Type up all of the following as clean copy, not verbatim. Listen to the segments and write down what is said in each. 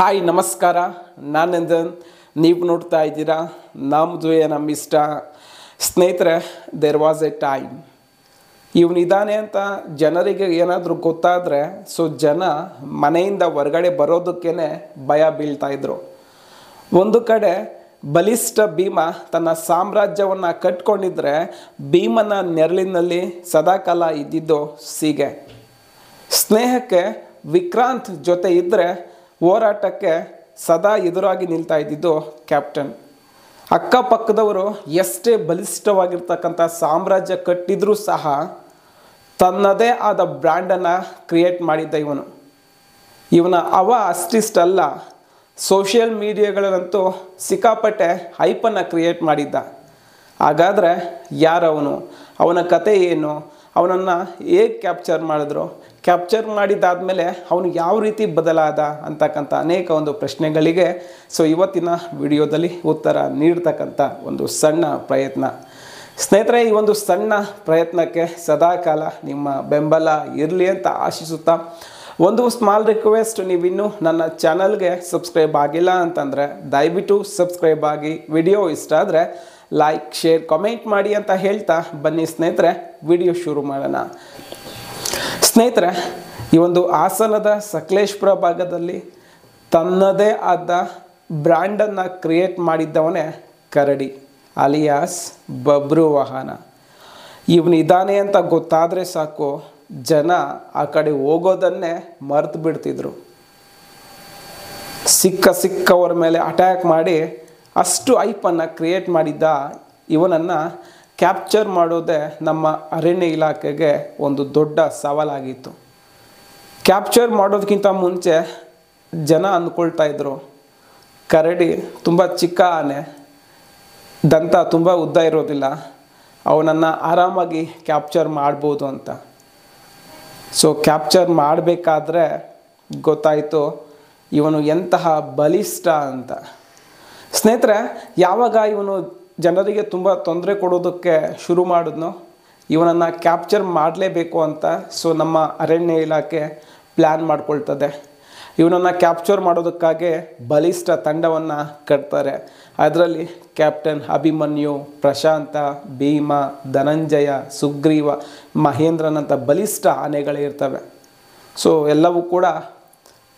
Hi ನಮಸ್ಕಾರ, ನಾನು ನಂದನ್. ನೀವು ನೋಡ್ತಾ ಇದ್ದೀರಾ ನಮ್ಮದು ನಮ್ಮ ಇಷ್ಟ. ಸ್ನೇಹಿತರೆ, ದೇರ್ ವಾಸ್ ಎ ಟೈಮ್. ಇವನಿದ್ದಾನೆ ಅಂತ ಜನರಿಗೆ ಏನಾದರೂ ಗೊತ್ತಾದರೆ ಜನ ಮನೆಯಿಂದ ಹೊರಗಡೆ ಬರೋದಕ್ಕೇ ಭಯ ಬೀಳ್ತಾಯಿದ್ರು. ಒಂದು ಕಡೆ ಬಲಿಷ್ಠ ಭೀಮ ತನ್ನ ಸಾಮ್ರಾಜ್ಯವನ್ನು ಕಟ್ಕೊಂಡಿದ್ರೆ ಭೀಮನ ನೆರಳಿನಲ್ಲಿ ಸದಾಕಾಲ ಇದ್ದಿದ್ದು ಸೀಗೆ. ಸ್ನೇಹಕ್ಕೆ ವಿಕ್ರಾಂತ್ ಜೊತೆ ಇದ್ದರೆ ಹೋರಾಟಕ್ಕೆ ಸದಾ ಎದುರಾಗಿ ನಿಲ್ತಾ ಇದ್ದಿದ್ದು ಕ್ಯಾಪ್ಟನ್. ಅಕ್ಕಪಕ್ಕದವರು ಎಷ್ಟೇ ಬಲಿಷ್ಠವಾಗಿರ್ತಕ್ಕಂಥ ಸಾಮ್ರಾಜ್ಯ ಕಟ್ಟಿದ್ರೂ ಸಹ ತನ್ನದೇ ಆದ ಬ್ರ್ಯಾಂಡನ್ನು ಕ್ರಿಯೇಟ್ ಮಾಡಿದ್ದ ಇವನ ಅಷ್ಟಿಷ್ಟಲ್ಲ, ಸೋಷಿಯಲ್ ಮೀಡಿಯಾಗಳಲ್ಲಂತೂ ಸಿಕ್ಕಾಪಟ್ಟೆ ಹೈಪನ್ನು ಕ್ರಿಯೇಟ್ ಮಾಡಿದ್ದ. ಹಾಗಾದರೆ ಯಾರವನು, ಅವನ ಕತೆ ಏನು, ಅವನನ್ನು ಹೇಗೆ ಕ್ಯಾಪ್ಚರ್ ಮಾಡಿದ್ರು, ಕ್ಯಾಪ್ಚರ್ ಮಾಡಿದ್ದಾದಮೇಲೆ ಅವನು ಯಾವ ರೀತಿ ಬದಲಾದ ಅಂತಕ್ಕಂಥ ಅನೇಕ ಒಂದು ಪ್ರಶ್ನೆಗಳಿಗೆ ಇವತ್ತಿನ ವಿಡಿಯೋದಲ್ಲಿ ಉತ್ತರ ನೀಡ್ತಕ್ಕಂಥ ಒಂದು ಸಣ್ಣ ಪ್ರಯತ್ನ. ಸ್ನೇಹಿತರೆ, ಈ ಒಂದು ಸಣ್ಣ ಪ್ರಯತ್ನಕ್ಕೆ ಸದಾಕಾಲ ನಿಮ್ಮ ಬೆಂಬಲ ಇರಲಿ ಅಂತ ಆಶಿಸುತ್ತಾ ಒಂದು ಸ್ಮಾಲ್ ರಿಕ್ವೆಸ್ಟ್, ನೀವಿನ್ನೂ ನನ್ನ ಚಾನಲ್ಗೆ ಸಬ್ಸ್ಕ್ರೈಬ್ ಆಗಿಲ್ಲ ಅಂತಂದರೆ ದಯವಿಟ್ಟು ಸಬ್ಸ್ಕ್ರೈಬ್ ಆಗಿ, ವಿಡಿಯೋ ಇಷ್ಟ ಆದರೆ ಲೈಕ್, ಶೇರ್, ಕಾಮೆಂಟ್ ಮಾಡಿ ಅಂತ ಹೇಳ್ತಾ ಬನ್ನಿ ಸ್ನೇಹಿತರೆ, ವಿಡಿಯೋ ಶುರು ಮಾಡೋಣ. ಸ್ನೇಹಿತರೆ, ಈ ಒಂದು ಹಾಸನದ ಸಕಲೇಶಪುರ ಭಾಗದಲ್ಲಿ ತನ್ನದೇ ಆದ ಬ್ರ್ಯಾಂಡನ್ನು ಕ್ರಿಯೇಟ್ ಮಾಡಿದ್ದವನೇ ಕರಡಿ ಅಲಿಯಾಸ್ ಬಬ್ರು ವಾಹನ. ಇವನಿದ್ದಾನೆ ಅಂತ ಗೊತ್ತಾದರೆ ಸಾಕು, ಜನ ಆ ಕಡೆ ಹೋಗೋದನ್ನೇ ಮರೆತು ಬಿಡ್ತಿದ್ರು. ಸಿಕ್ಕವರ ಮೇಲೆ ಅಟ್ಯಾಕ್ ಮಾಡಿ ಅಷ್ಟು ಹೈಪನ್ನು ಕ್ರಿಯೇಟ್ ಮಾಡಿದ್ದ ಇವನನ್ನು ಕ್ಯಾಪ್ಚರ್ ಮಾಡೋದೇ ನಮ್ಮ ಅರಣ್ಯ ಇಲಾಖೆಗೆ ಒಂದು ದೊಡ್ಡ ಸವಾಲಾಗಿತ್ತು. ಕ್ಯಾಪ್ಚರ್ ಮಾಡೋದಕ್ಕಿಂತ ಮುಂಚೆ ಜನ ಅಂದ್ಕೊಳ್ತಾ ಇದ್ರು ಕರಡಿ ತುಂಬ ಚಿಕ್ಕ ಆನೆ, ದಂತ ತುಂಬ ಉದ್ದ ಇರೋದಿಲ್ಲ, ಅವನನ್ನು ಆರಾಮಾಗಿ ಕ್ಯಾಪ್ಚರ್ ಮಾಡ್ಬೋದು ಅಂತ. ಕ್ಯಾಪ್ಚರ್ ಮಾಡಬೇಕಾದ್ರೆ ಗೊತ್ತಾಯಿತು ಇವನು ಎಂತಹ ಬಲಿಷ್ಠ ಅಂತ. ಸ್ನೇಹಿತರೆ, ಯಾವಾಗ ಇವನು ಜನರಿಗೆ ತುಂಬ ತೊಂದರೆ ಕೊಡೋದಕ್ಕೆ ಶುರು ಮಾಡಿದ್ನೋ ಇವನನ್ನು ಕ್ಯಾಪ್ಚರ್ ಮಾಡಲೇಬೇಕು ಅಂತ ನಮ್ಮ ಅರಣ್ಯ ಇಲಾಖೆ ಪ್ಲ್ಯಾನ್ ಮಾಡ್ಕೊಳ್ತದೆ. ಇವನನ್ನು ಕ್ಯಾಪ್ಚರ್ ಮಾಡೋದಕ್ಕಾಗಿ ಬಲಿಷ್ಠ ತಂಡವನ್ನು ಕಟ್ತಾರೆ. ಅದರಲ್ಲಿ ಕ್ಯಾಪ್ಟನ್ ಅಭಿಮನ್ಯು, ಪ್ರಶಾಂತ, ಭೀಮ, ಧನಂಜಯ, ಸುಗ್ರೀವ, ಮಹೇಂದ್ರನಂಥ ಬಲಿಷ್ಠ ಆನೆಗಳೇ ಇರ್ತವೆ. ಎಲ್ಲವೂ ಕೂಡ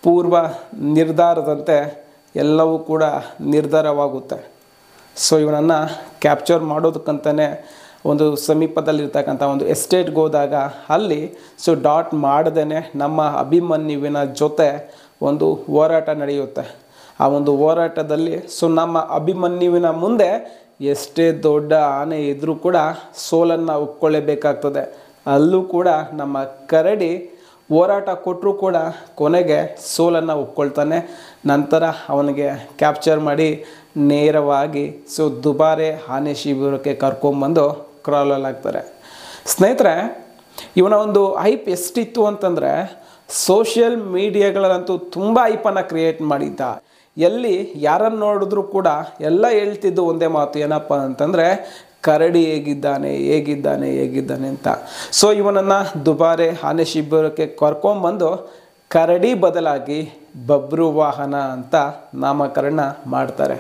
ಪೂರ್ವ ನಿರ್ಧಾರದಂತೆ ಎಲ್ಲವೂ ಕೂಡ ನಿರ್ಧಾರವಾಗುತ್ತೆ. ಇವನನ್ನು ಕ್ಯಾಪ್ಚರ್ ಮಾಡೋದಕ್ಕಂತಲೇ ಒಂದು ಸಮೀಪದಲ್ಲಿರ್ತಕ್ಕಂಥ ಒಂದು ಎಸ್ಟೇಟ್ಗೆ ಹೋದಾಗ ಅಲ್ಲಿ ಡಾಟ್ ಮಾಡದೇ ನಮ್ಮ ಅಭಿಮನ್ಯುವಿನ ಜೊತೆ ಒಂದು ಹೋರಾಟ ನಡೆಯುತ್ತೆ. ಆ ಒಂದು ಹೋರಾಟದಲ್ಲಿ ನಮ್ಮ ಅಭಿಮನ್ಯುವಿನ ಮುಂದೆ ಎಷ್ಟೇ ದೊಡ್ಡ ಆನೆ ಇದ್ದರೂ ಕೂಡ ಸೋಲನ್ನು ಒಪ್ಕೊಳ್ಳೇಬೇಕಾಗ್ತದೆ. ಅಲ್ಲೂ ಕೂಡ ನಮ್ಮ ಕರಡಿ ಹೋರಾಟ ಕೊಟ್ಟರೂ ಕೂಡ ಕೊನೆಗೆ ಸೋಲನ್ನು ಒಪ್ಕೊಳ್ತಾನೆ. ನಂತರ ಅವನಿಗೆ ಕ್ಯಾಪ್ಚರ್ ಮಾಡಿ ನೇರವಾಗಿ ದುಬಾರೆ ಆನೆ ಶಿಬಿರಕ್ಕೆ ಕರ್ಕೊಂಬಂದು ಕ್ರಾಲಲ್ಲಾಗ್ತಾರೆ. ಸ್ನೇಹಿತರೆ, ಇವನ ಒಂದು ಹೈಪ್ ಎಷ್ಟಿತ್ತು ಅಂತಂದರೆ ಸೋಷಿಯಲ್ ಮೀಡಿಯಾಗಳಲ್ಲಂತೂ ತುಂಬ ಹೈಪನ್ನು ಕ್ರಿಯೇಟ್ ಮಾಡಿದ್ದ. ಎಲ್ಲಿ ಯಾರನ್ನು ನೋಡಿದ್ರೂ ಕೂಡ ಎಲ್ಲ ಹೇಳ್ತಿದ್ದು ಒಂದೇ ಮಾತು, ಏನಪ್ಪ ಅಂತಂದರೆ ಕರಡಿ ಹೇಗಿದ್ದಾನೆ ಅಂತ. ಇವನನ್ನು ದುಬಾರೆ ಆನೆ ಶಿಬಿರಕ್ಕೆ ಕರ್ಕೊಂಬಂದು ಕರಡಿ ಬದಲಾಗಿ ಬಬ್ರು ವಾಹನ ಅಂತ ನಾಮಕರಣ ಮಾಡ್ತಾರೆ.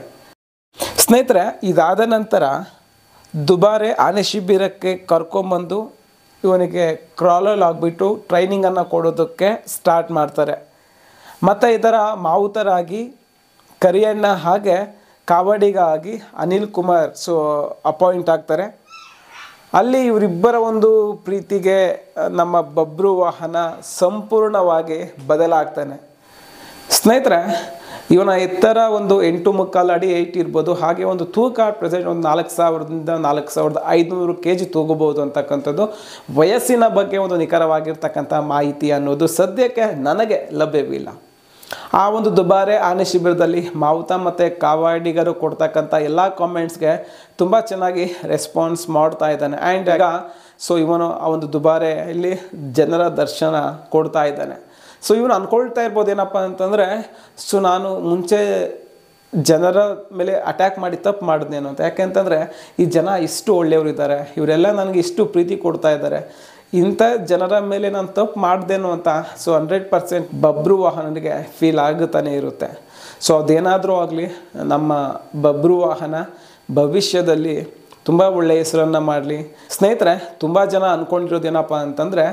ಸ್ನೇಹಿತರೆ, ಇದಾದ ನಂತರ ದುಬಾರೆ ಆನೆ ಶಿಬಿರಕ್ಕೆ ಕರ್ಕೊಂಬಂದು ಇವನಿಗೆ ಕ್ರಾಲಲ್ ಆಗಿಬಿಟ್ಟು ಟ್ರೈನಿಂಗನ್ನು ಕೊಡೋದಕ್ಕೆ ಸ್ಟಾರ್ಟ್ ಮಾಡ್ತಾರೆ. ಮತ್ತು ಇದರ ಮಾವುತರಾಗಿ ಕರಿಯಣ್ಣ ಹಾಗೆ ಕಾವಡಿಗಾಗಿ ಅನಿಲ್ ಕುಮಾರ್ ಅಪಾಯಿಂಟ್ ಆಗ್ತಾರೆ. ಅಲ್ಲಿ ಇವರಿಬ್ಬರ ಒಂದು ಪ್ರೀತಿಗೆ ನಮ್ಮ ಬಬ್ರು ವಾಹನ ಸಂಪೂರ್ಣವಾಗಿ ಬದಲಾಗ್ತಾನೆ. ಸ್ನೇಹಿತರೆ, ಇವನ ಎತ್ತರ ಒಂದು 8.25 ಅಡಿ ಹೈಟ್ ಇರ್ಬೋದು. ಹಾಗೆ ಒಂದು ತೂಕ ಪ್ರೆಸೆಂಟ್ ಒಂದು 4000ದಿಂದ 4500 kg ತೂಗಬಹುದು ಅಂತಕ್ಕಂಥದ್ದು. ವಯಸ್ಸಿನ ಬಗ್ಗೆ ಒಂದು ನಿಖರವಾಗಿರ್ತಕ್ಕಂಥ ಮಾಹಿತಿ ಅನ್ನೋದು ಸದ್ಯಕ್ಕೆ ನನಗೆ ಲಭ್ಯವಿಲ್ಲ. ಆ ಒಂದು ದುಬಾರೆ ಆನೆ ಶಿಬಿರದಲ್ಲಿ ಮಾವುತ ಮತ್ತು ಕಾವಾಡಿಗರು ಕೊಡ್ತಕ್ಕಂಥ ಎಲ್ಲ ಕಾಮೆಂಟ್ಸ್ಗೆ ತುಂಬ ಚೆನ್ನಾಗಿ ರೆಸ್ಪಾನ್ಸ್ ಮಾಡ್ತಾ ಇದ್ದಾನೆ. ಆ್ಯಂಡ್ ಈಗ ಇವನು ಆ ಒಂದು ದುಬಾರೆಯಲ್ಲಿ ಜನರ ದರ್ಶನ ಕೊಡ್ತಾ ಇದ್ದಾನೆ. ಇವನು ಅಂದ್ಕೊಳ್ತಾ ಇರ್ಬೋದು ಏನಪ್ಪ ಅಂತಂದರೆ ನಾನು ಮುಂಚೆ ಜನರ ಮೇಲೆ ಅಟ್ಯಾಕ್ ಮಾಡಿ ತಪ್ಪು ಮಾಡಿದ್ನೇನು ಅಂತ. ಯಾಕೆಂತಂದರೆ ಈ ಜನ ಇಷ್ಟು ಒಳ್ಳೆಯವರು ಇದ್ದಾರೆ, ಇವರೆಲ್ಲ ನನಗೆ ಇಷ್ಟು ಪ್ರೀತಿ ಕೊಡ್ತಾ ಇದ್ದಾರೆ, ಇಂಥ ಜನರ ಮೇಲೆ ನಾನು ತಪ್ಪು ಮಾಡ್ದೇನೋ ಅಂತ ಸೊ 100% ಬಬ್ರು ವಾಹನನಿಗೆ ಫೀಲ್ ಆಗುತ್ತಾನೆ ಇರುತ್ತೆ. ಸೊ ಅದೇನಾದರೂ ಆಗಲಿ, ನಮ್ಮ ಬಬ್ರು ವಾಹನ ಭವಿಷ್ಯದಲ್ಲಿ ತುಂಬ ಒಳ್ಳೆಯ ಹೆಸರನ್ನು ಮಾಡಲಿ. ಸ್ನೇಹಿತರೆ, ತುಂಬ ಜನ ಅಂದ್ಕೊಂಡಿರೋದೇನಪ್ಪ ಅಂತಂದರೆ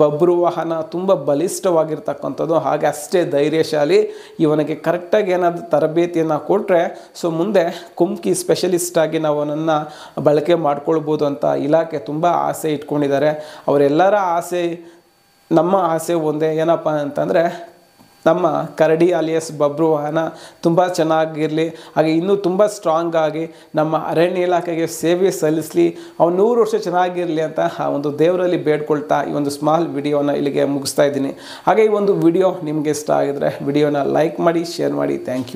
ಬಬ್ರು ವಾಹನ ತುಂಬ ಬಲಿಷ್ಠವಾಗಿರ್ತಕ್ಕಂಥದ್ದು, ಹಾಗೆ ಅಷ್ಟೇ ಧೈರ್ಯಶಾಲಿ. ಇವನಿಗೆ ಕರೆಕ್ಟಾಗಿ ಏನಾದರೂ ತರಬೇತಿಯನ್ನು ಕೊಟ್ಟರೆ ಸೊ ಮುಂದೆ ಕುಮ್ಕಿ ಸ್ಪೆಷಲಿಸ್ಟಾಗಿ ನಾವು ಅವನನ್ನು ಬಳಕೆ ಮಾಡ್ಕೊಳ್ಬೋದು ಅಂತ ಇಲಾಖೆ ತುಂಬ ಆಸೆ ಇಟ್ಕೊಂಡಿದ್ದಾರೆ. ಅವರೆಲ್ಲರ ಆಸೆ, ನಮ್ಮ ಆಸೆ ಒಂದೇ, ಏನಪ್ಪ ಅಂತಂದರೆ ನಮ್ಮ ಕರಡಿ ಅಲಿಯಸ್ ಬಬ್ರು ವಾಹನ ತುಂಬ ಚೆನ್ನಾಗಿರಲಿ, ಹಾಗೆ ಇನ್ನೂ ತುಂಬ ಸ್ಟ್ರಾಂಗ್ ಆಗಿ ನಮ್ಮ ಅರಣ್ಯ ಇಲಾಖೆಗೆ ಸೇವೆ ಸಲ್ಲಿಸಲಿ, ಅವ್ನು 100 ವರ್ಷ ಚೆನ್ನಾಗಿರಲಿ ಅಂತ ಆ ಒಂದು ದೇವರಲ್ಲಿ ಬೇಡ್ಕೊಳ್ತಾ ಈ ಒಂದು ಸ್ಮಾಲ್ ವಿಡಿಯೋನ ಇಲ್ಲಿಗೆ ಮುಗಿಸ್ತಾ ಇದ್ದೀನಿ. ಹಾಗೆ ಈ ಒಂದು ವಿಡಿಯೋ ನಿಮಗೆ ಇಷ್ಟ ಆಗಿದ್ರೆ ವಿಡಿಯೋನ ಲೈಕ್ ಮಾಡಿ, ಶೇರ್ ಮಾಡಿ. Thank you.